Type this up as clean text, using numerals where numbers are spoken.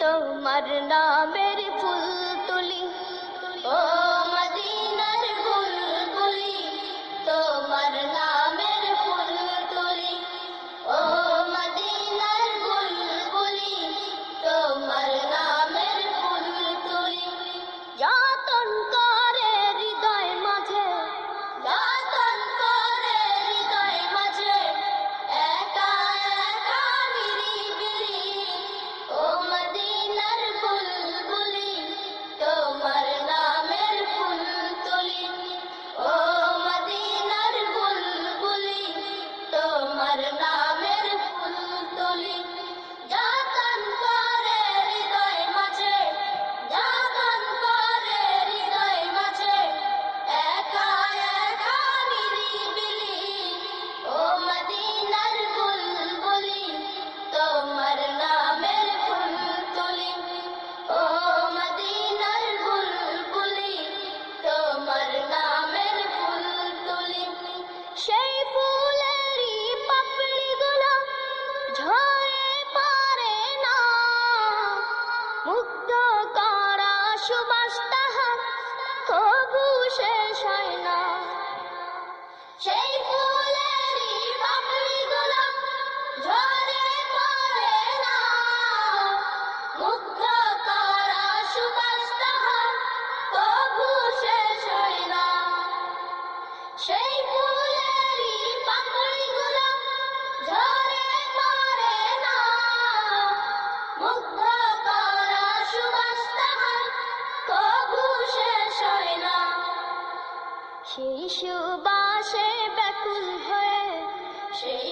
তোমার নামের ফুল তুলি ও মদিনার বুলবুলি তোমার নামের ফুল তুলি ও মদিনার বুলবুলি তোমার নামের ফুল তুলি যতন করে হৃদয় মাঝে যতন করে হৃদয় মাঝে একা একা নিরিবিলি ও মদিনার বুলবুলি তোমার নামের ফুল তুলি ও মদিনার বুলবুলি তোমার নামের ফুল তুলি যতন করে হৃদয় মাঝে যতন করে হৃদয় মাঝে একা একা নিরিবিলি ও মদিনার বুলবুলি তোমার নামের ফুল তুলি ও মদিনার বুলবুলি তোমার নামের ফুল তুলি সেই ফুলেরই পাপড়িগুলো ঝরে পড়ে না মুগ্ধ করা সুবাস তাহার তবু শেষ হয় না সেই ফুলেরই পাপড়িগুলো ঝরে পড়ে না মুগ্ধ করা সুবাস তাহার তবু শেষ হয় না সেই ফুলেরই পাপড়িগুলো ঝরে পড়ে না মুগ্ধ করা সুবাস তাহার তবু শেষ হয় না সেই সুবাসে ব্যাকুল হয়ে সেই